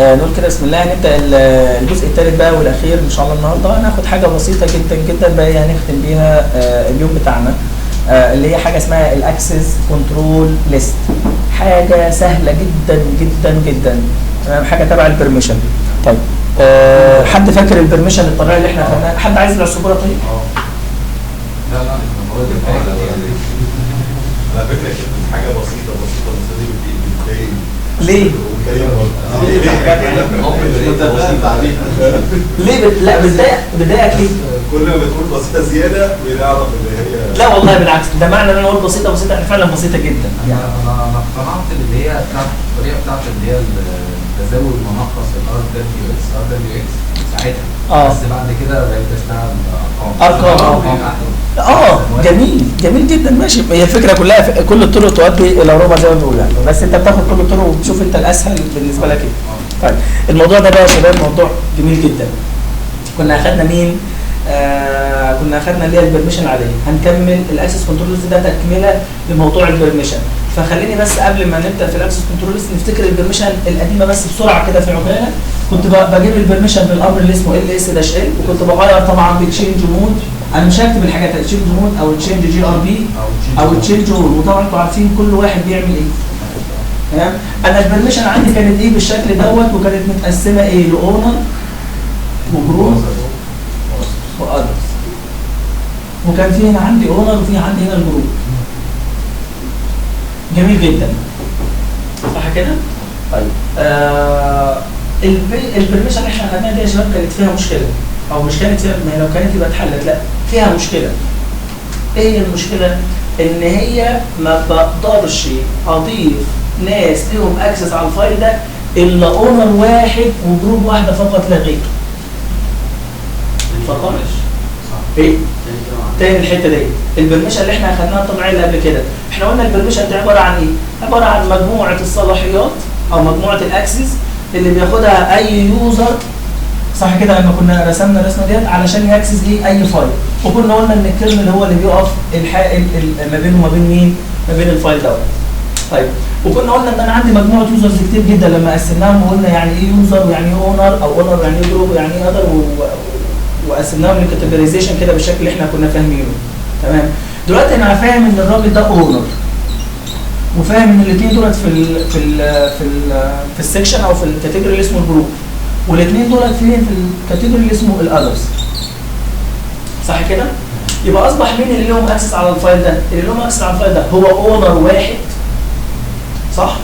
نقول كده بسم الله. هنبدا الجزء الثالث بقى والاخير ان شاء الله النهارده. هناخد حاجه بسيطه جدا جدا بقى هنختم بيها اليوم بتاعنا، اللي هي حاجه اسمها الاكسس كنترول ليست. حاجه سهله جدا جدا جدا، حاجه تبع البرميشن. طيب حد فاكر البرميشن الطبيعي اللي احنا اخدناه؟ حد عايز العصفوره؟ طيب لا على فكره كانت حاجه بسيطه بس دي بتضايق. ليه؟ ليه لا بتضايقك ليه؟ كل ما بتقول بسيطه زياده بنعرف ان هي لا والله بالعكس، ده معنى ان انا اقول بسيطه بسيطه يعني فعلا بسيطه جدا. يعني انا اقتنعت اللي هي بتاعت الطريقه بتاعت اللي هي التزاوج منقص الار دبليو اكس ساعتها. بس بعد كده بقيت اشتغل ارقام. جميل جميل جدا ماشي. هي الفكره كلها كل الطرق تؤدي الى ربع زي ما بنقول يعني، بس انت بتاخد كل الطرق وبتشوف انت الاسهل بالنسبه لك ايه. طيب الموضوع ده بقى يا شباب موضوع جميل جدا. كنا اخدنا مين؟ كنا اخدنا اللي هي البرميشن العاديه. هنكمل الاكسس كنترول ليست، ده تكمله لموضوع البرميشن. فخليني بس قبل ما نبدا في الاكسس كنترول ليست نفتكر البرميشن القديمه بس بسرعه كده في عجاله. كنت بجيب البرميشن بالامر اللي اسمه ls-l، وكنت بغير طبعا بالتشينج مود. انا مش هكتب الحاجات التشينج مود او التشينج جي ار بي او التشينج رول، وطبعا انتوا عارفين كل واحد بيعمل ايه. تمام؟ انا البرميشن عندي كانت ايه بالشكل دوت، وكانت متقسمه ايه لاونر وجروب وادرس، وكان في هنا عندي اونر وفي عندي هنا الجروب. جميل جدا صح كده؟ طيب البرميشن اللي احنا خدناها دي يا شباب كانت فيها مشكله، او مش كانت فيها، ما هي لو كانت يبقى اتحلت، لا فيها مشكله. ايه المشكله؟ ان هي ما بقدرش اضيف ناس ليهم اكسس على الفايل ده الا اونر واحد وجروب واحده فقط لا غير. فقط ايه؟ تاني الحته دي البرميشن اللي احنا اخدناها الطبيعيه اللي قبل كده. احنا قلنا البرميشن ده عباره عن ايه؟ عباره عن مجموعه الصلاحيات او مجموعه الاكسس اللي بياخدها اي يوزر، صح كده؟ لما كنا رسمنا الرسمه ديت علشان ياكسس ايه؟ اي فايل، وكنا قلنا ان الكيرنل هو اللي بيقف الحائل ما بينه وما بين مين؟ ما بين الفايل دوت. طيب وكنا قلنا ان انا عندي مجموعه يوزرز كتير جدا لما قسمناهم، وقلنا يعني ايه يوزر ويعني ايه اونر، او اونر يعني ايه جروب ويعني ايه اذر، وقسمناهم للكاتيجورايزيشن كده بالشكل اللي احنا كنا فاهمينه. تمام؟ دلوقتي انا فاهم ان الراجل ده اونر، وفاهم ان الاثنين دولت في السكشن او في الكاتيجوري اللي اسمه الجروب، والاثنين دولت فين؟ في الكاتيجوري اللي اسمه الاذرز. صح كده؟ يبقى اصبح مين اللي لهم اكسس على الفايل ده؟ اللي لهم اكسس على الفايل ده هو اونر واحد، صح؟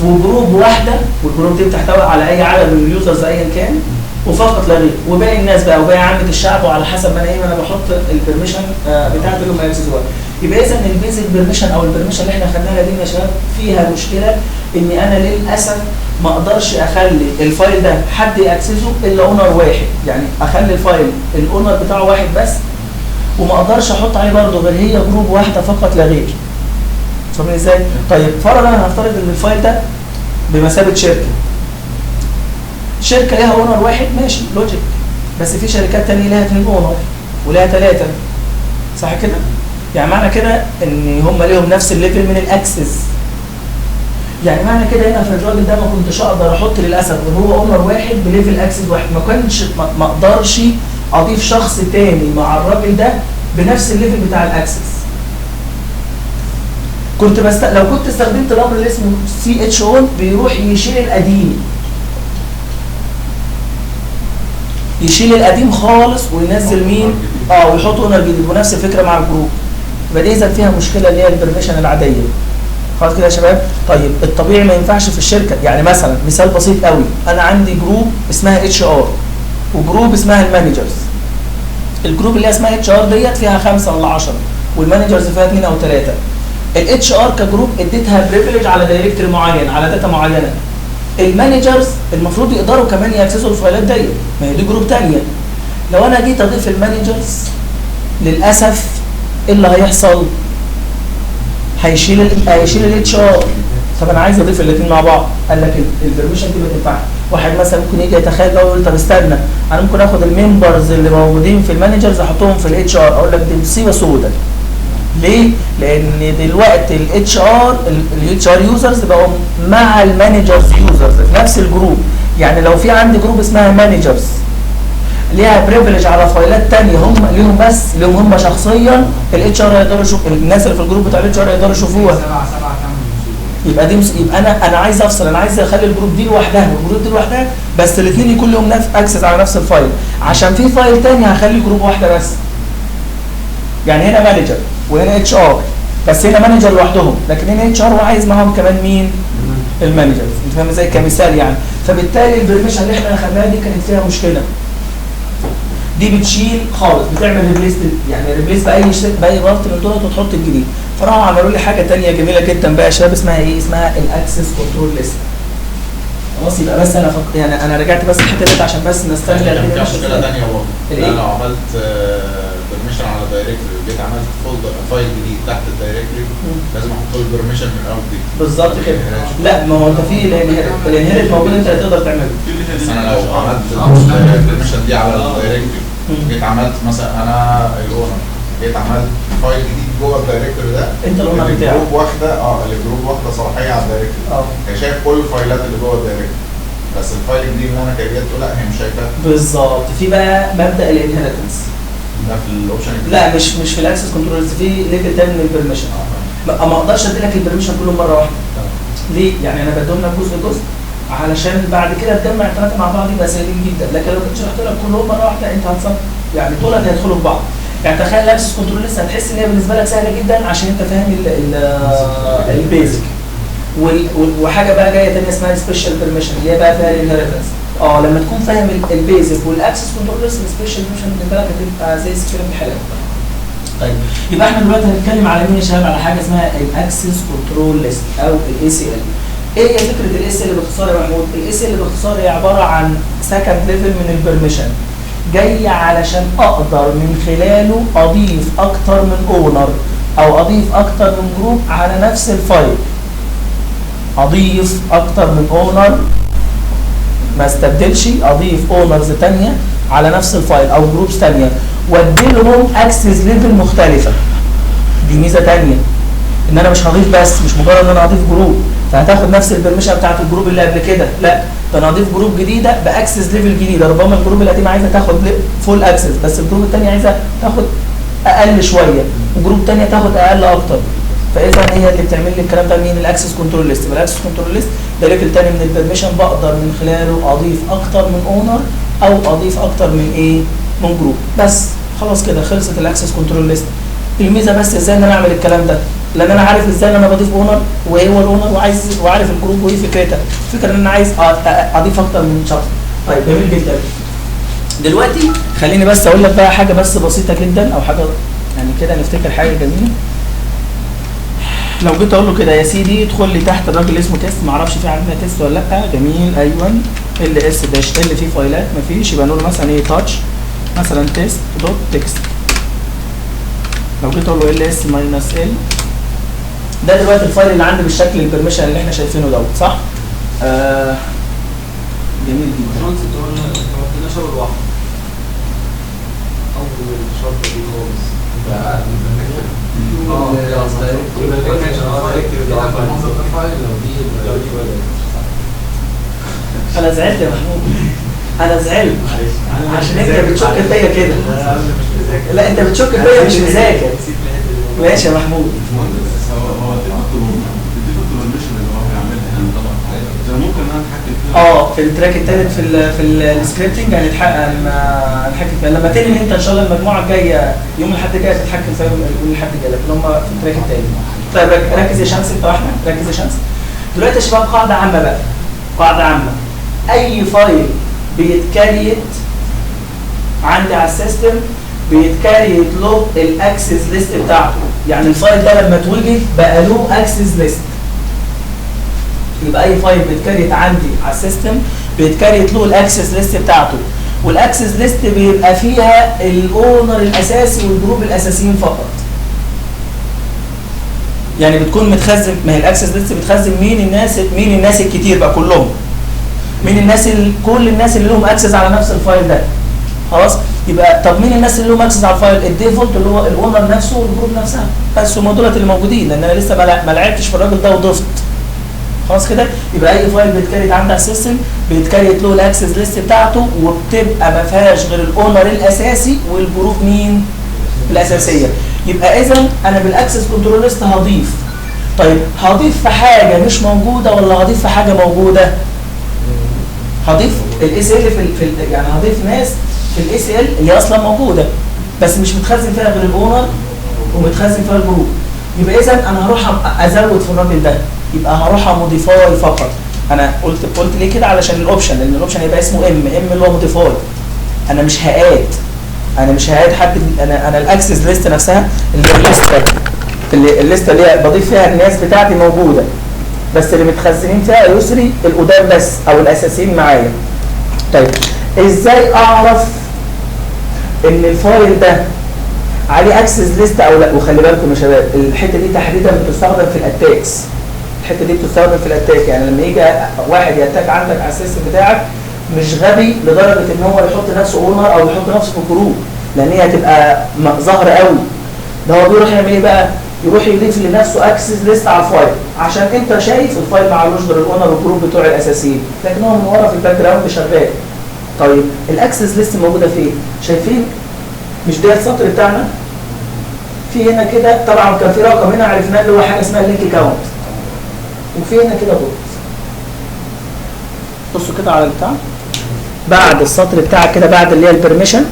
وجروب واحده، والجروب دي بتحتوي على اي عدد من اليوزرز ايا كان، وفقط لا غير. وباقي الناس بقى وباقي عامه الشعب، وعلى حسب ما انا ايه انا بحط البرميشن بتاعتي لهم اكسس واحد. يبقى اذا البيزك برميشن او البرميشن اللي احنا خدناها دي يا شباب فيها مشكله، ان انا للاسف ما اقدرش اخلي الفايل ده حد ياكسسه الا اونر واحد. يعني اخلي الفايل الاونر بتاعه واحد بس، وما اقدرش احط عليه برضه غير هي جروب واحده فقط لا غير. فاهمين ازاي؟ طيب فرضا انا هفترض ان الفايل ده بمثابه شركه ليها اونر واحد، ماشي لوجيك، بس في شركات ثانيه ليها 2 اونر وليها 3، صح كده؟ يعني معنى كده ان هم ليهم نفس الليفل من الاكسس. يعني معنى كده هنا في الراجل ده ما كنتش اقدر احط للاسف غير هو اونر واحد بليفل اكسس واحد، ما اقدرش اضيف شخص تاني مع الراجل ده بنفس الليفل بتاع الاكسس. لو كنت استخدمت الامر اللي اسمه CHON بيروح يشيل القديم، يشيل القديم خالص وينزل مين؟ ويحط اونر جديد، ونفس الفكره مع الجروب. يبقى دي اذا فيها مشكله اللي هي البرميشن العاديه. خلاص كده يا شباب؟ طيب الطبيعي ما ينفعش في الشركه، يعني مثلا مثال بسيط قوي، انا عندي جروب اسمها HR وجروب اسمها المانجرز. الجروب اللي اسمها HR ديت فيها 5 ولا 10، والمانجرز فيها 2 أو 3. HR كجروب اديتها بريفليج على دايركتوري معين، على داتا معينه. المانجرز المفروض يقدروا كمان ياكسسوا الفايلات ديت، ما هي دي جروب ثانيه. لو انا جيت اضيف المانجرز للاسف ايه اللي هيحصل؟ هيشيل الاتش ار. طب انا عايز اضيف الاثنين مع بعض، قال لك البرميشن دي ما تنفعش. واحد مثلا ممكن يجي يتخيل بقى ويقول طب استنى، انا ممكن اخد الممبرز اللي موجودين في المانجرز احطهم في الاتش ار، اقول لك دي مصيبه سوداء. ليه؟ لان دلوقتي الاتش ار يوزرز بقوا مع المانجرز يوزرز في نفس الجروب. يعني لو في عندي جروب اسمها مانجرز ليها بريفليج على فايلات تانية هم ليهم بس ليهم هم شخصيا، الاتش ار يقدروا يشوفوا، الناس اللي في الجروب بتاع الاتش ار يقدروا يشوفوها. يبقى دي يبقى انا عايز افصل، انا عايز اخلي الجروب دي لوحدها والجروب دي لوحدها، بس الاثنين يكون لهم اكسس على نفس الفايل، عشان في فايل تاني هخلي جروب واحده بس. يعني هنا مانجر وهنا اتش ار، بس هنا مانجر لوحدهم، لكن هنا اتش ار وعايز معاهم كمان مين؟ المانجرز. انت فاهم ازاي؟ كمثال يعني. فبالتالي البرميشن اللي احنا اخدناها دي كانت فيها مشكله. دي بتشيل خالص، بتعمل ريبليس، يعني ريبليس باي بارت من دول وتحط الجديد. فراحوا عملوا لي حاجه ثانيه جميله جدا بقى يا شباب، اسمها ايه؟ اسمها الاكسس كنترول ليست. خلاص يبقى بس انا يعني انا رجعت بس الحته ديت عشان بس نسترجع يعني كان في مشكله ثانيه برضه. انا لو عملت برميشن على دايركتوري وجيت عملت فولدر فايل جديد تحت الدايركتوري لازم احط له البرميشن من الاول دي. بالظبط كده. لا ما هو انت في الانهيرت موجود، انت تقدر تعمله. بس انا لو عملت البرميشن دي على الدايركتوري جيت عملت مثلا انا الاونر، جيت عملت فايل جديد جوه الدايركتوري ده، انت الاونر بتاعه الجروب واخده الجروب واخده صلاحيه على الدايركتوري. هي شايف كل الفايلات اللي جوه الدايركتوري، بس الفايل الجديد اللي انا كريته لا هي مش شايفاه. بالظبط. في بقى مبدا الانهيرتنس ده في الاوبشن لا مش في الاكسس كنترول، في ليفل تاني من البرميشن. ما اقدرش ادي لك البرميشن كله مره واحده. ليه؟ يعني انا بديهم لك جزء علشان بعد كده تجمع الثلاثه مع بعض يبقى سهلين جدا، لكن لو كنت شرحت لك كلهم مره واحده انت هتصل يعني دول هيدخلوا في بعض. يعني تخيل الاكسس كنترول لسه هتحس ان هي بالنسبه لك سهله جدا عشان انت فاهم البيزك. وحاجه بقى جايه ثانيه اسمها سبيشال بيرميشن اللي هي بقى فيها الانهيرتنس. لما تكون فاهم البيزك والاكسس كنترول لسه السبيشال بيرميشن بالنسبه لك هتبقى زي سكينه الحلاوه. طيب يبقى احنا دلوقتي هنتكلم على مين يا شباب؟ على حاجه اسمها الاكسس كنترول ليست او الاي سي ال. ايه هي فكره الاي سي ال باختصار يا محمود؟ الاي سي ال باختصار هي عباره عن سكند ليفل من البرميشن، جاي علشان اقدر من خلاله اضيف اكتر من اونر او اضيف اكتر من جروب على نفس الفايل. اضيف اكتر من اونر، ما استبدلش، اضيف اونرز ثانيه على نفس الفايل او جروبس ثانيه وادي لهم اكسس ليفل مختلفه. دي ميزه ثانيه، ان انا مش هضيف بس، مش مجرد ان انا اضيف جروب فهتاخد نفس البرميشن بتاعت الجروب اللي قبل كده، لا ده انا اضيف جروب جديده باكسس ليفل جديده. ربما الجروب القديم عايزه تاخد فول اكسس، بس الجروب الثاني عايزه تاخد اقل شويه، وجروب ثانيه تاخد اقل اكتر. فاذا هي اللي بتعمل لي الكلام ده مين؟ الاكسس كنترول ليست. الاكسس كنترول ليست ده ليفل ثاني من البرميشن بقدر من خلاله اضيف اكتر من اونر او اضيف اكتر من ايه؟ من جروب. بس خلاص كده خلصت الاكسس كنترول ليست. الميزه بس ازاي ان انا اعمل الكلام ده؟ لان انا عارف ازاي ان انا بضيف اونر وايه هو الاونر وعارف الجروب وايه فكرتها. الفكره ان انا عايز اضيف اكتر من شخص. طيب جميل جدا. دلوقتي خليني بس اقول لك بقى حاجه بس بسيطه جدا او حاجه يعني كده نفتكر حاجه جميله. لو جيت اقول له كده يا سيدي ادخل لي تحت الراجل اسمه تيست، ما اعرفش في عندنا تيست ولا لا. جميل، ايوه ال اس داش ال فيه فايلات ما فيش، يبقى نقول مثلا ايه تاتش مثلا تيست دوت تكست. لو جيت اقول له ال اس ماينس ال، ده دلوقتي الفايل اللي عندي بالشكل البرميشن اللي احنا شايفينه دوت، صح؟ جميل جدا. ما قلناش اول واحده، اول شرطه دي خالص. انا زعلت يا محمود، انا زعلت عشان انت بتشك فيا كده. لا انت بتشك فيا مش مذاكر. ماشي يا محمود. في التراك الثالث في السكريبتنج هنتحكم فيها لما تنهي انت ان شاء الله المجموعه الجايه يوم الاحد الجاي تتحكم فيها يوم الاحد الجاي، لكن هم في التراك الثاني. طيب ركز يا شمس انت واحنا، ركز يا شمس. دلوقتي يا شباب قاعده عامه بقى، قاعده عامه. اي فايل بيتكريت عندي على السيستم بيتكريت له الاكسس ليست بتاعته. يعني الفايل ده لما اتوجد بقى له اكسس ليست. يبقى اي فايل بيتكريت عندي على السيستم بيتكريت له الاكسس ليست بتاعته، والاكسس ليست بيبقى فيها الاونر الاساسي والجروب الاساسيين فقط. يعني بتكون متخزن، ما هي الاكسس ليست بتخزن مين الناس الكتير بقى كلهم، مين الناس كل الناس اللي لهم اكسس على نفس الفايل ده. خلاص. يبقى طب مين الناس اللي له اكسس على الفايل؟ الديفولت اللي هو الاونر نفسه والجروب نفسها بس، هم دولت اللي موجودين، لان انا لسه ما لعبتش في الراجل ده وضفت. خلاص كده. يبقى اي فايل بيتكريت عندك سيستم بيتكريت له الاكسس ليست بتاعته، وبتبقى ما فيهاش غير الاونر الاساسي والجروب مين؟ الاساسيه. يبقى اذا انا بالاكسس كنترول ليست هضيف. طيب هضيف في حاجه مش موجوده ولا هضيف في حاجه موجوده؟ هضيف الاي سي ال يعني هضيف ناس في الاي سي ال اللي اصلا موجوده بس مش متخزن فيها غير الاونر ومتخزن فيها الجروب. يبقى اذا انا هروح ازود في الراجل ده، يبقى هروح موديفاي فقط. انا قلت ليه كده؟ علشان الاوبشن، لان الاوبشن هيبقى اسمه ام اللي هو موديفاي. انا مش هاد حد. انا الاكسس ليست نفسها اللي هي الليسته اللي بضيف فيها الناس بتاعتي موجوده، بس اللي متخزنين فيها يسري القدام بس او الاساسيين معايا. طيب ازاي اعرف ان الفايل ده عليه اكسس ليست او لا؟ وخلي بالكم يا شباب الحته دي تحديدا بتستخدم في الاتاكس. الحته دي بتستخدم في الاتاك، يعني لما يجي واحد يتاك عندك على السيستم بتاعك مش غبي لدرجه ان هو يحط نفسه اونر او يحط نفسه في الجروب، لان هي هتبقى ظاهره قوي. ده هو بيروح يعمل ايه بقى؟ يروح يضيف لنفسه اكسس ليست على الفايل، عشان انت شايف الفايل معلوش غير الاونر والجروب بتوع الاساسيين، لكن هو من ورا في الباك جراوند شغال. طيب الاكسس ليست موجوده فين؟ شايفين؟ مش ده السطر بتاعنا؟ في هنا كده طبعا كان في رقم هنا عرفناه اللي هو حاجه اسمها اللينك كاونت، وفي هنا كده بصوا كده على البتاع بعد السطر بتاعك كده، بعد اللي هي البرميشن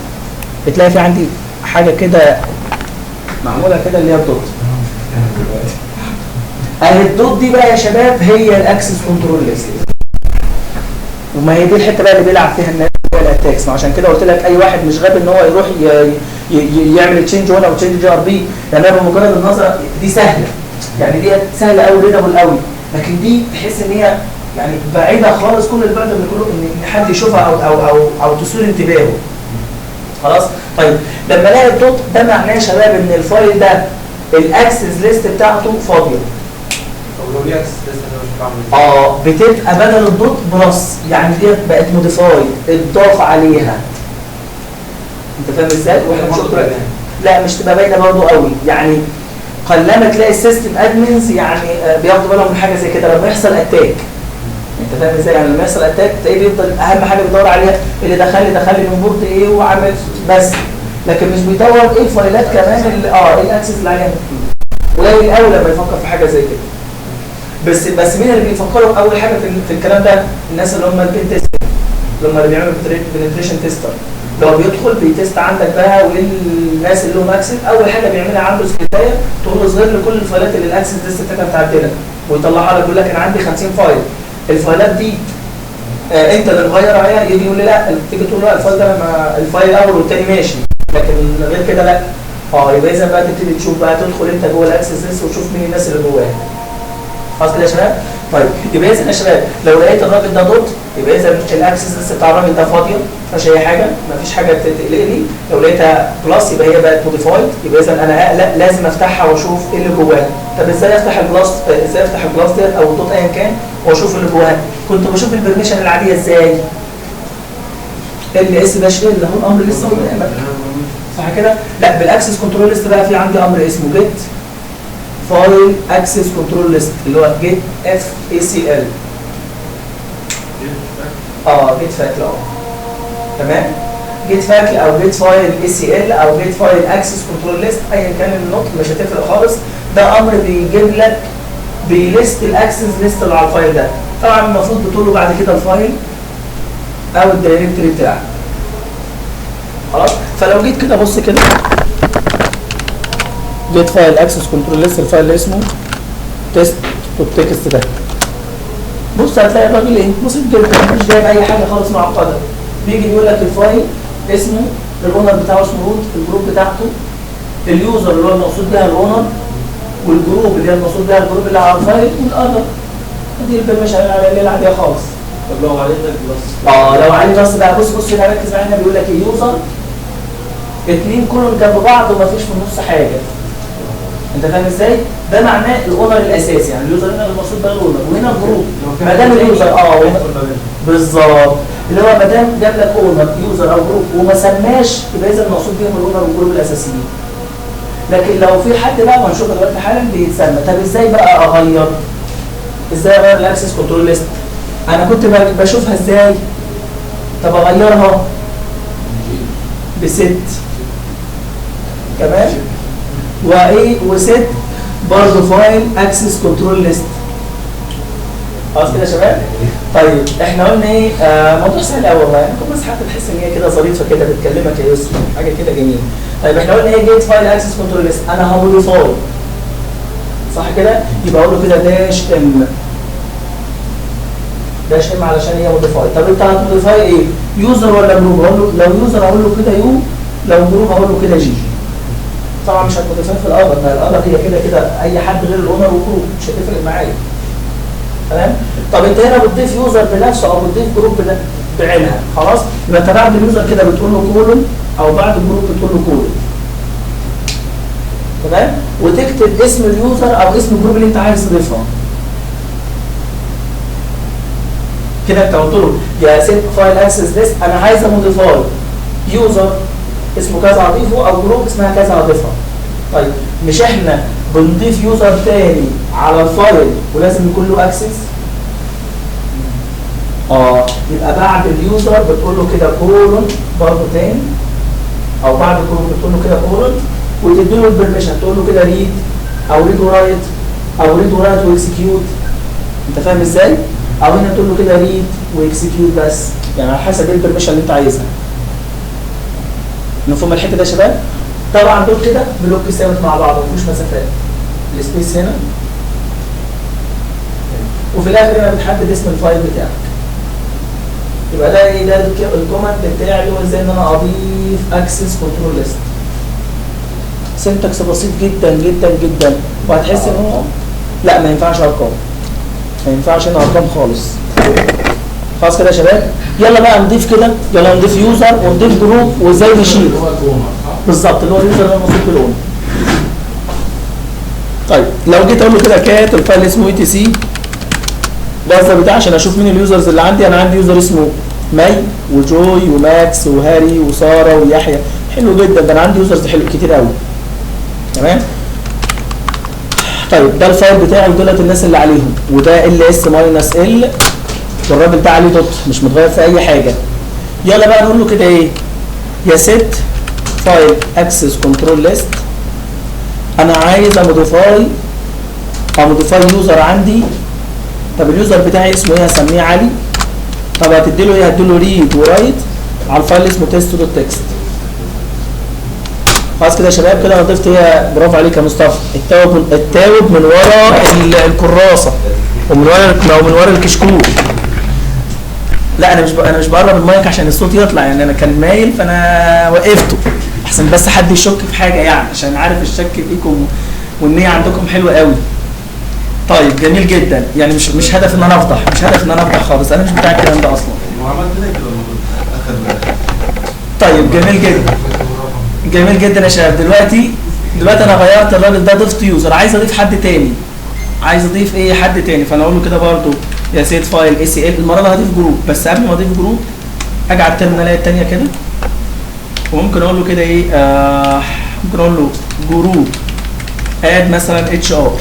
بتلاقي في عندي حاجه كده معموله كده اللي هي الدوت. اهي الدوت دي بقى يا شباب هي الاكسس كنترول ليست، وما هي دي الحته بقى اللي بيلعب فيها الناس الاتاكس. عشان كده قلت لك اي واحد مش غبي ان هو يروح يعمل تشينج 1 او تشينج جي ار بي، لان انا بمجرد النظر دي سهله، يعني دي سهله قوي ريدابل قوي، لكن دي تحس ان هي يعني بعيده خالص كل البعد اللي كله ان حد يشوفها او تثير انتباهه. خلاص. طيب لما الاقي الدوت ده معناه يا شباب ان الفايل ده الاكسس ليست بتاعته فاضيه. طب لو ليه اكسس ليست انا مش بعمل بتبقى بدل الدوت بلس، يعني دي بقت موديفاي اتضاف عليها. انت فاهم ازاي؟ واحنا بنشوف لا مش تبقى باينه برضه قوي، يعني قلما تلاقي السيستم ادمنز يعني بياخدوا بالهم من حاجه زي كده لما يحصل اتاك. انت فاهم ازاي؟ يعني لما يحصل اتاك تلاقيه بيفضل اهم حاجه بيدور عليها اللي دخل لي من بورد ايه وعمل بس، لكن مش بيدور ايه الفايلات كمان اللي ايه الاكسس اللي عليها. قليل قوي لما يفكر في حاجه زي كده. بس مين اللي بيفكروا اول حاجه في الكلام ده؟ الناس اللي هم البين تيست، اللي هم اللي بيعملوا بنتريشن تيستر. لو بيدخل بيتست عندك بقى والناس اللي لهم اكسس، اول حاجه بيعملها عنده سكريبتايه تقول له اظهر لي كل الفايلات اللي الاكسس لسه بتاعتها بتاعتنا، ويطلعها لك يقول لك انا عندي 50 فايل، الفايلات دي انت اللي مغير عليها. يجي يقول لي لا، تيجي تقول له الفايل ده الفايل الاول والثاني ماشي، لكن غير كده لا. يبقى اذا بقى تبتدي تشوف بقى تدخل انت جوه الاكسس ليست وتشوف مين الناس اللي جواها. خلاص كده يا شباب؟ طيب يبقى اذا يا شباب لو لقيت الراجل ده دوت يبقى اذا الاكسس ليست بتاع الراجل ده فاضيه، ما فيهاش اي حاجه، ما فيش حاجه تقلقني. لو لقيتها بلس يبقى هي بقت موديفايد، يبقى اذا انا اقلق لازم افتحها واشوف ايه اللي جواها. طب ازاي افتح البلس؟ ازاي افتح البلس ديت او الدوت ايا كان واشوف اللي جواها؟ كنت بشوف البرميشن العاديه ازاي؟ ال اس داش ال اهو الامر لسه قدامك صح كده؟ لا بالاكسس كنترول ليست بقى في عندي امر اسمه جيت فايل اكسس كنترول ليست اللي هو جيت اف اي سي ال. جيت فاكل تمام؟ جيت فاكل او جيت فايل اي سي ال او جيت فايل اكسس كنترول ليست ايا كان النطق مش هتفرق خالص. ده امر بيجيب لك بيليست الاكسس ليست اللي على الفايل ده. طبعا المفروض بتقول له بعد كده الفايل او الدايركتوري بتاعك. خلاص. فلو جيت كده بص كده جيت فايل اكسس كنترول ليست الفايل اللي اسمه تيست والتكست ده، بص هتلاقي الراجل ايه بسيط جدا مش جايب اي حاجه خالص معقده. بيجي يقول لك الفايل اسمه الاونر بتاعه اسمه روت، الجروب بتاعته اليوزر اللي هو المقصود بيها الاونر، والجروب اللي هي المقصود بيها الجروب اللي على الفايل، والاذر دي البرميشن اللي العاديه خالص. طب لو عليه بلس لو عليه بلس بقى بص هنا ركز معايا. هنا بيقول لك اليوزر 2 كولون جنب بعض ومفيش في النص حاجه. انت فاهم ازاي؟ ده معناه الاونر الاساسي، يعني اليوزر هنا المقصود بقى الاونر، وهنا الجروب ما دام اليوزر بالظبط. اللي هو ما دام جاب لك اونر يوزر او جروب وما سماش يبقى اذا المقصود بيهم الاونر والجروب الاساسيين. لكن لو في حد بقى وهنشوفه دلوقتي حالا بيتسمى. طب ازاي بقى اغير؟ ازاي اغير الاكسس كنترول ليست؟ انا كنت بشوفها ازاي؟ طب اغيرها بست كمان وايه وست برضه فايل اكسس كنترول ليست. خلاص كده يا شباب؟ طيب احنا قلنا ايه؟ موضوع سهل قوي والله، يعني كل بس حتى تحس ان هي كده ظريفه كده بتكلمك يا يوسف، حاجه كده جميله. طيب احنا قلنا ايه؟ جيت فايل اكسس كنترول ليست، انا هموديفاي صح كده؟ يبقى اقول له كده داش ام. داش ام علشان هي موديفاي. طب انت هتموديفاي ايه؟ يوزر ولا جروب؟ اقول له لو يوزر اقول له كده يو، لو جروب اقول له كده جي. طبعا مش هتموديفاي في الاذر، ما الاذر هي كده كده اي حد غير الاونر وجروب مش هتفرق معايا. تمام؟ طب انت هنا بتضيف يوزر بنفسه او بتضيف جروب بعينها، خلاص؟ يبقى انت بعد اليوزر كده بتقول له كولون او بعد الجروب بتقول له كولون. تمام؟ وتكتب اسم اليوزر او اسم الجروب اللي انت عايز تضيفها. كده انت قلت له يا سيت فايل اكسس ليست انا عايز اموديفاي يوزر اسمه كذا اضيفه او جروب اسمها كذا اضيفها. طيب مش احنا بنضيف يوزر تاني على الفايل ولازم يكون له اكسس؟ يبقى بعد اليوزر بتقول له كده كولون برضه تاني، او بعد الجروب بتقول له كده كولون وتدي له البرميشن تقول له كده ريد او ريد ورايت او ريد ورايت واكسكيوت. انت فاهم ازاي؟ او هنا تقول له كده ريد واكسكيوت بس، يعني على حسب ايه البرميشن اللي انت عايزها. مفهوم الحته ده يا شباب؟ طبعا دول كده بلوك ثابت مع بعض مفيش مسافات. السبيس هنا وفي الاخر هنا بتحدد اسم الفايل بتاعك. يبقى ده ايه؟ ده الكوماند بتاعي اللي هو ازاي ان انا اضيف اكسس كنترول ليست. سنتكس بسيط جدا جدا جدا وهتحس ان هو لا ما ينفعش ارقام. ما ينفعش هنا ارقام خالص. خلاص كده يا شباب؟ يلا بقى نضيف كده، يلا نضيف يوزر ونضيف جروب وازاي نشيل. بالظبط اللي هو اليوزر اللي موجود في الاونر. طيب لو جيت اقول له كده كات الفايل اسمه اي تي سي ده بتاعي عشان اشوف مين اليوزرز اللي عندي. انا عندي يوزر اسمه مي وجوي وماكس وهاري وساره ويحيى. حلو جدا، ده انا عندي يوزرز حلو كتير قوي. تمام؟ طيب ده الفايل بتاعي ودولت الناس اللي عليهم، وده ال اس ماينس ال والراجل ده عليه دوت مش متغير في اي حاجه. يلا بقى نقول له كده ايه؟ يا ست فايل اكسس كنترول ليست انا عايز اموديفاي يوزر عندي. طب اليوزر بتاعي اسمه ايه؟ هسميه علي. طب هتدي له ايه؟ هتدي له ريد ورايت على الفايل اسمه تيست دوت تكست. خلاص كده يا شباب؟ كده انا ضفت ايه؟ برافو عليك يا مصطفى. التاوب من ورا الكراسه ومن ورا الكشكول. لا انا مش بقرب المايك عشان الصوت يطلع، يعني انا كان مايل فانا وقفته احسن بس حد يشك في حاجه، يعني عشان عارف الشك فيكم والنيه عندكم حلوه قوي. طيب جميل جدا، يعني مش هدف ان انا افضح، مش هدف ان انا افضح خالص، انا مش بتاع الكلام ده اصلا. طيب جميل جدا جميل جدا يا شباب. دلوقتي انا غيرت الراجل ده، ضفت يوزر، عايز اضيف حد تاني، عايز اضيف ايه؟ حد تاني. فانا اقول له كده برده يا سيد فايل اي سي ال. المره دي هضيف جروب، بس قبل ما اضيف جروب اجي على الترميناليه الثانيه كده وممكن اقول له كده ايه؟ ممكن اقول له جروب اد مثلا اتش ار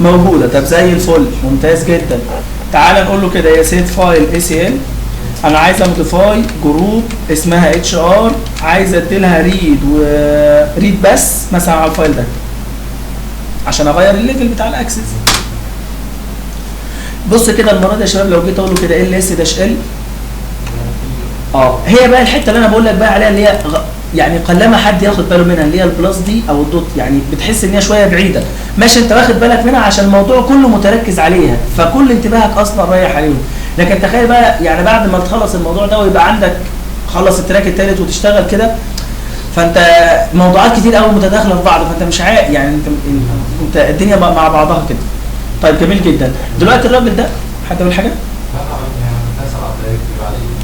موجوده. طب زي الفل، ممتاز جدا. تعال نقول له كده يا سيد فايل اي سي ال انا عايز اموديفاي جروب اسمها اتش ار، عايز ادي لها ريد بس مثلا على الفايل ده عشان اغير الليفل بتاع الاكسس. بص كده المره دي يا شباب لو جيت اقول له كده ال اس داش ال هي بقى الحته اللي انا بقول لك بقى عليها اللي هي يعني قلما حد ياخد باله منها، اللي هي البلس دي او الدوت، يعني بتحس ان هي شويه بعيده. ماشي انت واخد بالك منها عشان الموضوع كله متركز عليها فكل انتباهك اصلا رايح عليهم. لكن تخيل بقى يعني بعد ما تخلص الموضوع ده ويبقى عندك خلص التراك الثالث وتشتغل كده، فانت موضوعات كتير قوي متداخله في بعض، فانت مش عارف يعني انت الدنيا مع بعضها كده. طيب جميل جدا. دلوقتي الراجل ده حد يقول حاجه؟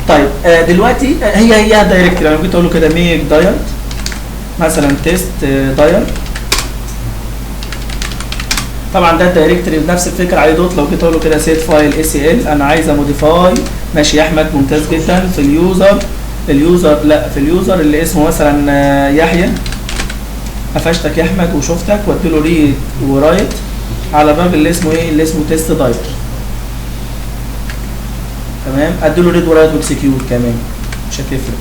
طيب دلوقتي هي دايركتري. انا كنت اقول له كده ميك دايركت مثلا تيست دايركت طبعا ده الدايركتوري بنفس الفكره عليه دوت. لو جيت اقول له كده سيت فايل اي سي ال انا عايز اموديفاي، ماشي يا احمد ممتاز جدا. في اليوزر اللي اسمه مثلا يحيى، قفشتك يا احمد وشفتك وادي له ريد ورايت على الراجل اللي اسمه ايه، اللي اسمه تيست دايفر. تمام، ادي له ريد ورايت واكسكيوت كمان مش هتفرق.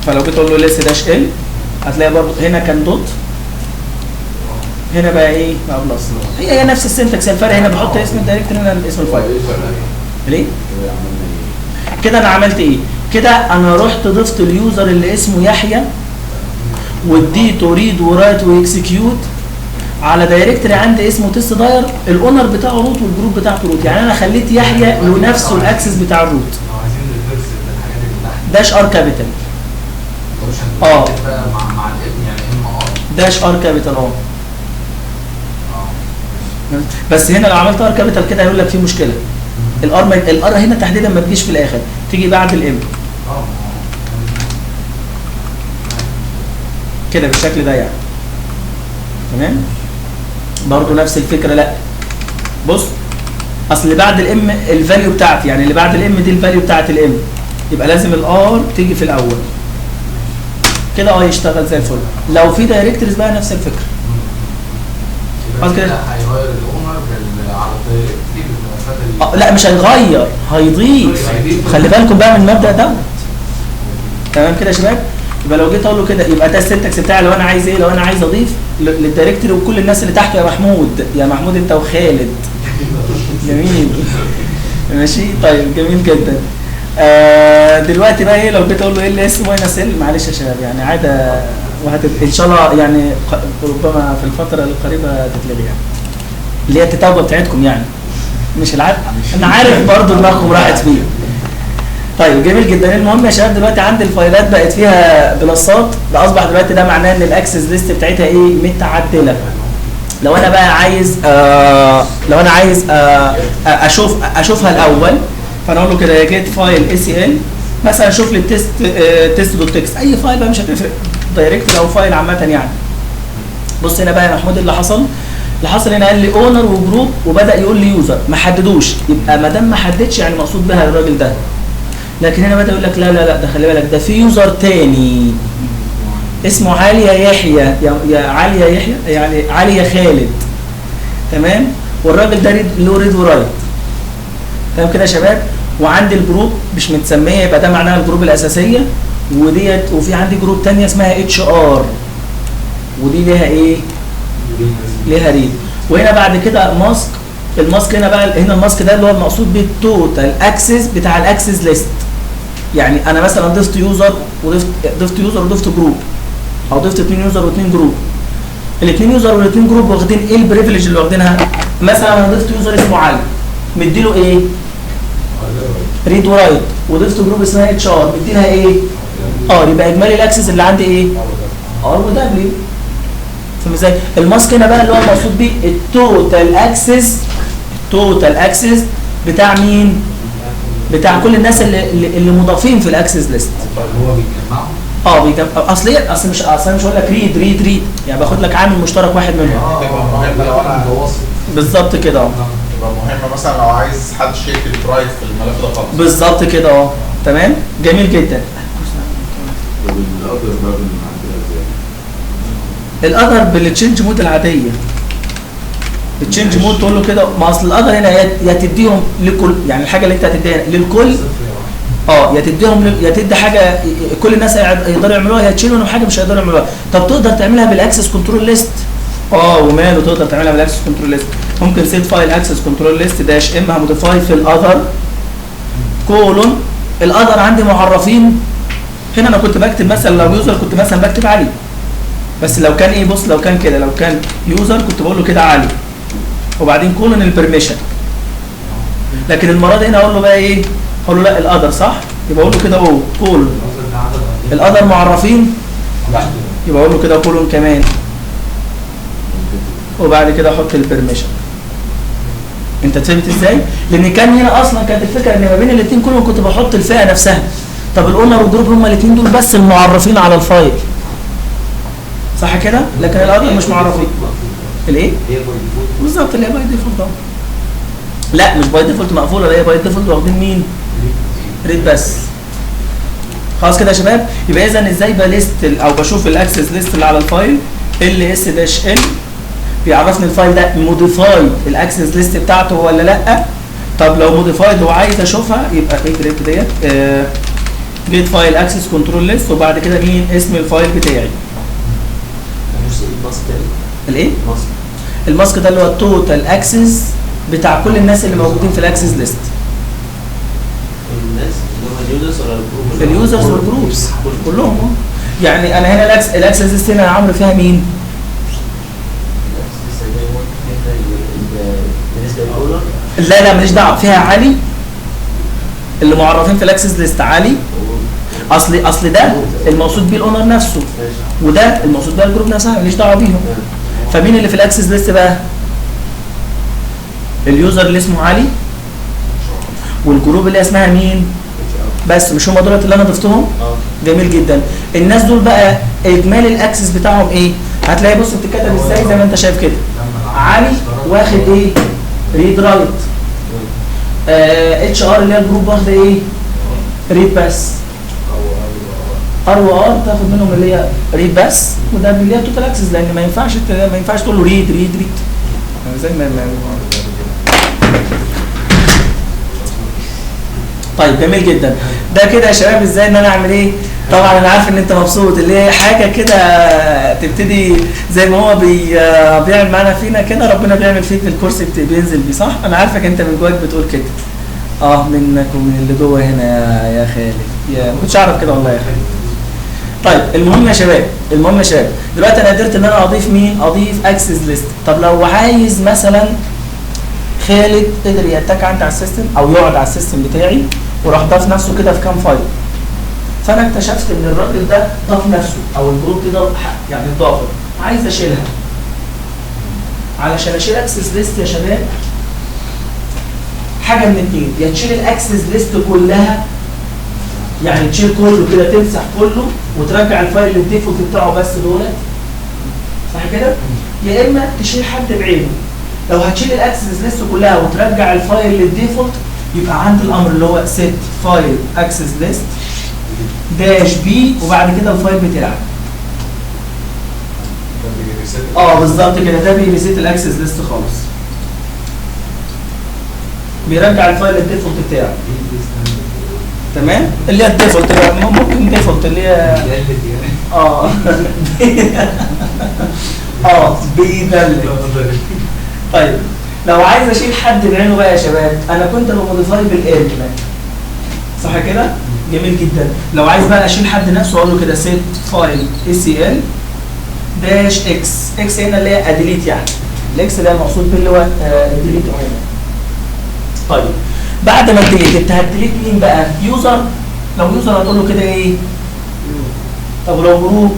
فلو جيت اقول له ليس داش ال هتلاقي برضه هنا كان دوت، هنا بقى ايه بقى بلس. هي نفس السنتكس، الفرق هنا بحط اسم الدايركتوري هنا اسم الفايل. ليه؟ كده انا عملت ايه؟ كده انا رحت ضفت اليوزر اللي اسمه يحيى واديته ريد ورايت واكسكيوت على دايركتوري عندي اسمه تيست داير، الاونر بتاعه روت والجروب بتاعته روت. يعني انا خليت يحيى له نفسه الاكسس بتاع الروت. داش ار كابيتال مع الابن يعني داش ار كابيتال بس هنا لو عملت ار كابيتال كده هيقول لك في مشكله. الار هنا تحديدا ما تجيش في الاخر، تيجي بعد الام كده بالشكل ده يعني. تمام، برضو نفس الفكره. لا بص، اصل اللي بعد الام الفاليو بتاعتي، يعني اللي بعد الام دي الفاليو بتاعت الام، يبقى لازم الار تيجي في الاول كده يشتغل زي الفل. لو في دايركتوريز بقى نفس الفكره. خلاص كده هيغير الاونر على الدايركتوري. لا مش هيغير، هيضيف. خلي بالكم بقى من المبدا ده. تمام كده يا شباب. يبقى لو جيت اقول له كده، يبقى ده السنتكس بتاعي. لو انا عايز ايه، لو انا عايز اضيف للدايركتوري وكل الناس اللي تحته، يا محمود يا محمود انت وخالد. جميل ماشي طيب جميل جدا. دلوقتي بقى ايه، لو جيت اقول له ايه اللي اس ماينس ال، معلش يا شباب يعني عاده ان شاء الله يعني ربما في الفتره القريبه تتلغي يعني، اللي هي التتابع بتاعتكم يعني مش العاده. انا عارف برضو دماغكم راحت فيه. طيب جميل جدا. المهم يا شباب دلوقتي عندي الفايلات بقت فيها بلصات، ده اصبح دلوقتي ده معناه ان الاكسس ليست بتاعتها ايه، متعدله. لو انا بقى عايز لو انا عايز اشوفها الاول، فانا اقول له كده جيت فايل اي سي ال مثلا، شوف لي التست دوت تكست، اي فايل بقى مش هتفرق، دايركت او فايل عامه يعني. بص هنا بقى يا محمود اللي حصل هنا قال لي اونر وجروب وبدا يقول لي يوزر، ما حددوش. يبقى ما دام ما حددش يعني مقصود بها الراجل ده. لكن هنا بدا يقول لك لا لا لا، ده خلي بالك ده في يوزر تاني اسمه عليا يحيى، يا عليا يحيى يعني عليا خالد. تمام، والراجل ده له ريد ورايت. تمام كده يا شباب. وعندي الجروب مش متسميه، يبقى ده معناها الجروب الاساسيه وديت. وفي عندي جروب ثانيه اسمها اتش ار، ودي ليها ايه؟ ليها ريد. وهنا بعد كده ماسك. الماسك هنا بقى، هنا الماسك ده اللي هو المقصود بالتوتال اكسس بتاع الاكسس ليست. يعني انا مثلا ضفت يوزر وضفت جروب، او ضفت 2 يوزر و2 جروب. الاثنين يوزر والاثنين جروب واخدين ايه البريفليج اللي واخدينها؟ مثلا انا ضفت يوزر اسمه علي، مديله ايه؟ ريد ورايت. وضفت جروب اسمها اتش ار، مديلها ايه؟ يبقى اجمالي الاكسس اللي عندي ايه؟ ار ودبليو. فاهم ازاي؟ الماسك هنا بقى اللي هو المقصود بيه التوتال اكسس بتاع مين؟ بتاع كل الناس اللي مضافين في الاكسس ليست. هو بيجمعهم؟ بيجمع. اصل مش هقول لك ريد يعني باخد لك عامل مشترك واحد منهم. بالظبط كده. يبقى مهم مثلا لو عايز حد يكتب رايت في الملف ده خالص. بالظبط كده. تمام جميل جدا. الاذر بالتشينج مود العاديه. التشينج مود تقول له كده، ما اصل الاذر هنا يا تديهم لكل، يعني الحاجه اللي انت هتديها للكل يا تديهم يا تدي حاجه كل الناس يقدروا يعملوها، يا تشيل منهم حاجه مش هيقدروا يعملوها. طب تقدر تعملها بالاكسس كنترول ليست. وماله تقدر تعملها بالاكسس كنترول ليست. ممكن سيت فايل اكسس كنترول ليست داش ام هموديفاي في الاذر كولون. الاذر عندي معرفين. هنا انا كنت بكتب مثلا لو يوزر كنت مثلا بكتب علي، بس لو كان ايه، بص لو كان كده، لو كان يوزر كنت بقول له كده علي وبعدين كولون البرميشن. لكن المره دي هنا اقول له بقى ايه؟ اقول له لا الاذر صح، يبقى اقول له كده كولون الاذر معرفين، يبقى اقول له كده كولون كمان، وبعد كده احط البرميشن. انت فهمت ازاي؟ لان كان هنا اصلا كانت الفكره ان ما بين الاثنين كلهم كنت بحط الفئه نفسها. طب الاونر والجروب هما الاثنين دول بس المعرفين على الفايل، صح كده؟ لكن الاذر مش معرفين. الايه؟ هي باي ديفولت. بالظبط اللي هي باي ديفولت. لا مش باي ديفولت مقفوله، اللي هي باي ديفولت واخدين مين؟ ريد بس. خلاص كده يا شباب. يبقى اذا ازاي بليست او بشوف الاكسس ليست اللي على الفايل ls-l بيعرفني الفايل ده موديفايد الاكسس ليست بتاعته ولا لا. طب لو موديفايد وعايز اشوفها يبقى ايه جريت ديت جيت فايل اكسس كنترول ليست، وبعد كده مين اسم الفايل بتاعي. الايه؟ الماسك ده اللي هو التوتال اكسس بتاع كل الناس اللي موجودين في الاكسس ليست. الناس اللي هم اليوزرز ولا الجروب؟ اليوزرز والجروبس كلهم. يعني انا هنا الاكسس ليست هنا يا عمرو فيها مين؟ لا ماليش دعوه، فيها علي اللي معرفين في الاكسس ليست. علي اصل ده المقصود بيه الاونر نفسه، وده المقصود بيه الجروب نفسها، ماليش دعوه بيهم. فمين اللي في الاكسس ليست بقى؟ اليوزر اللي اسمه علي والجروب اللي اسمها مين؟ بس مش هم دولت اللي انا ضفتهم؟ جميل جدا. الناس دول بقى اجمالي الاكسس بتاعهم ايه؟ هتلاقي بص بتتكتب ازاي زي ما انت شايف كده. علي واخد ايه؟ ريد رايت. اتش ار اللي هي الجروب واخده ايه؟ ريد بس. ار وار تاخد منهم اللي هي ريد بس، وده اللي هي توتال اكسس، لان ما ينفعش تقول له ريد زي ما طيب جميل جدا. ده كده يا شباب ازاي ان انا اعمل ايه. طبعا انا عارف ان انت مبسوط، اللي هي حاجه كده تبتدي زي ما هو بيعمل معانا فينا كده، ربنا بيعمل فيك في الكورس بينزل بيه، صح؟ انا عارفك انت من جواك بتقول كده. منك ومن اللي جوه هنا يا خالد، ما كنتش اعرف كده والله يا خالد. طيب المهم يا شباب دلوقتي انا قدرت ان انا اضيف مين؟ اضيف اكسس ليست. طب لو عايز مثلا خالد قدر يتك عندي على السيستم او يقعد على السيستم بتاعي وراح ضاف نفسه كده في كام فايل، فانا اكتشفت ان الراجل ده ضاف نفسه او الجروب دي يعني اتضافت، عايز اشيلها. علشان اشيل اكسس ليست يا شباب حاجه من اتنين، يا تشيل الاكسس ليست كلها، يعني تشيل كله كده، تمسح كله وترجع الفايل الديفولت بتاعه بس دولت، صح كده؟ يا اما تشيل حد بعينه. لو هتشيل الاكسس ليست كلها وترجع الفايل للديفولت يبقى عندي الامر اللي هو set file access list داش بي وبعد كده الفايل بتاعك. بالظبط كده، ده بيريسيت الاكسس ليست خالص، بيرجع الفايل للديفولت بتاعك. تمام؟ اللي هي الديفولت ممكن ديفولت اللي هي بيدلل. طيب لو عايز اشيل حد بعينه بقى يا شباب، انا كنت بموديفاي بالال صح كده؟ جميل جدا. لو عايز بقى اشيل حد نفسه اقول له كده set file acl داش اكس هنا اللي هي اديليت، يعني الاكس اللي هي المقصود بيه اللي هو ديليت هنا. طيب بعد ما اديليت انت هتديليت مين بقى؟ يوزر. لو يوزر هتقول له كده ايه؟ طب لو جروب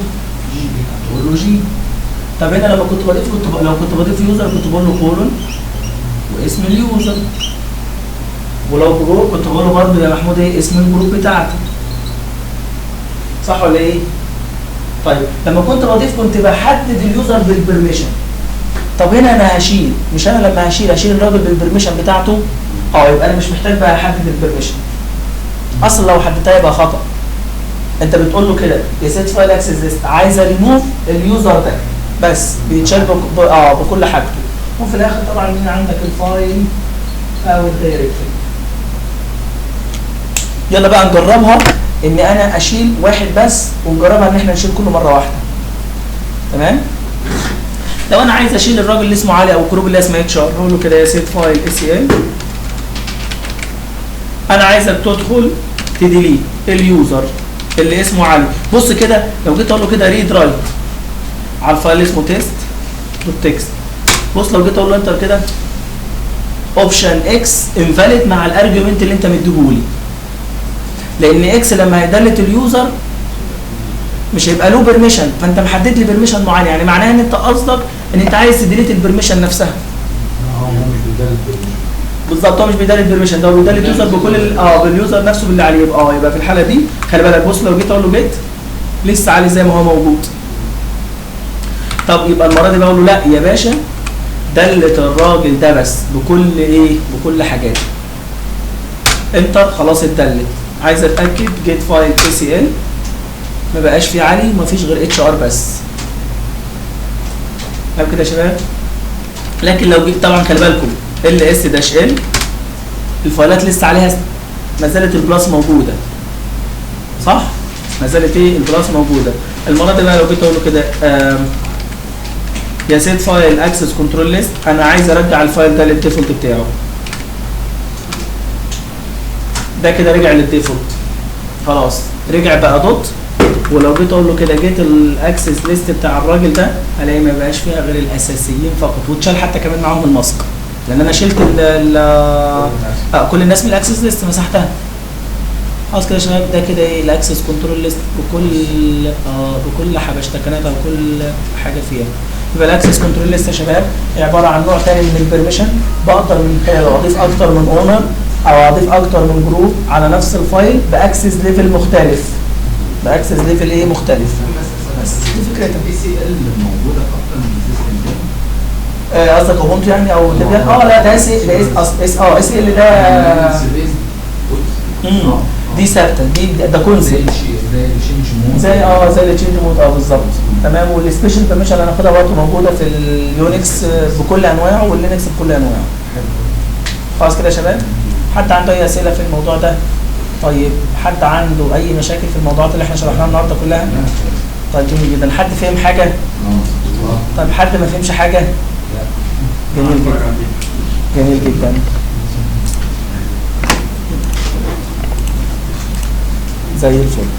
تقول له جي. طب هنا لما كنت بضيف لو كنت بضيف يوزر كنت بقول له كولون واسم اليوزر، ولو جروب كنت بقول له برضه يا محمود ايه اسم الجروب بتاعتي، صح ولا ايه؟ طيب لما كنت بضيف كنت بحدد اليوزر بالبرميشن. طب هنا انا هشيل، مش انا لما هشيل الراجل بالبرميشن بتاعته، يبقى انا مش محتاج بقى احدد البرميشن. اصلا لو حددتها يبقى خطا. انت بتقول له كده يا سيت فايل اكسس ليست عايز ريموف اليوزر ده بس، بيتشال بكل حاجته، وفي الاخر طبعا مين عندك الفايل او الدايركتوري. يلا بقى نجربها ان انا اشيل واحد بس، ونجربها ان احنا نشيل كله مره واحده. تمام؟ لو انا عايز اشيل الراجل اللي اسمه علي او الجروب اللي اسمه اتش ار، اقول له كده يا سيت فايل acl انا عايزك تدخل تديليت اليوزر اللي اسمه علي. بص كده لو جيت اقول له كده ريد رايت على الفايل اسمه test.txt، بص لو جيت اقول له انتر كده اوبشن اكس انفاليد مع الارجيومنت اللي انت مديهولي، لان اكس لما هيدلت اليوزر مش هيبقى له بيرميشن، فانت محدد لي بيرميشن معين، يعني معناها ان انت قصدك ان انت عايز تديليت البيرميشن نفسها. بالظبط، هو مش بيدلت بيرميشن، ده هو بيدلت يوزر بكل باليوزر نفسه باللي عليه. يبقى في الحاله دي خلي بالك، بص لو جيت اقول له جيت لسه علي زي ما هو موجود. طب يبقى المره دي بقول له لا يا باشا دلت الراجل ده بس بكل ايه، بكل حاجاته. انتر خلاص اتدلت. عايز اتاكد جيت فايل ACL ما بقاش فيه علي وما فيش غير HR بس. طيب كده يا شباب. لكن لو جيت طبعا خلي بالكم LS-L الفايلات لسه عليها ما زالت البلاس موجوده. صح؟ ما زالت ايه البلاس موجوده. المره دي بقى لو جيت اقول له كده يا سيت فايل اكسس كنترول ليست، انا عايز ارجع الفايل ده للديفولت بتاعه. ده كده رجع للديفولت خلاص، رجع بقى دوت. ولو جيت اقول له كده جيت الاكسس ليست بتاع الراجل ده الاقي ما بقاش فيها غير الاساسيين فقط، واتشال حتى كمان معاهم الماسك، لان انا شلت كل الناس من الاكسس ليست مسحتها. خلاص كده يا شباب. ده كده ايه الاكسس كنترول ليست بكل حبشتكناتها وكل حاجه فيها. يبقى الاكسس كنترول ليست يا شباب عباره عن نوع ثاني من البرميشن، بقدر من خلاله اضيف اكتر من اونر او اضيف اكتر من جروب على نفس الفايل باكسس ليفل مختلف. باكسس ليفل ايه مختلف. بس دي فكره ACL موجوده في اكتر من سيستم. قصدك اوبونتو يعني او ديبيان؟ لا ده ACL ده دي ثابته، ده كونسيبت زي التشينج مود بالظبط. تمام. والسبيشال بيرميشن اللي هناخدها برضه موجوده في اليونكس بكل انواعه واللينكس بكل انواعه. خلاص كده يا شباب. حد عنده اي اسئله في الموضوع ده؟ طيب حد عنده اي مشاكل في الموضوعات اللي احنا شرحناها النهارده كلها؟ طيب جميل جدا. حد فهم حاجه؟ طيب حد ما فهمش حاجه؟ جميل جدا. جميل جدا. زي الفل.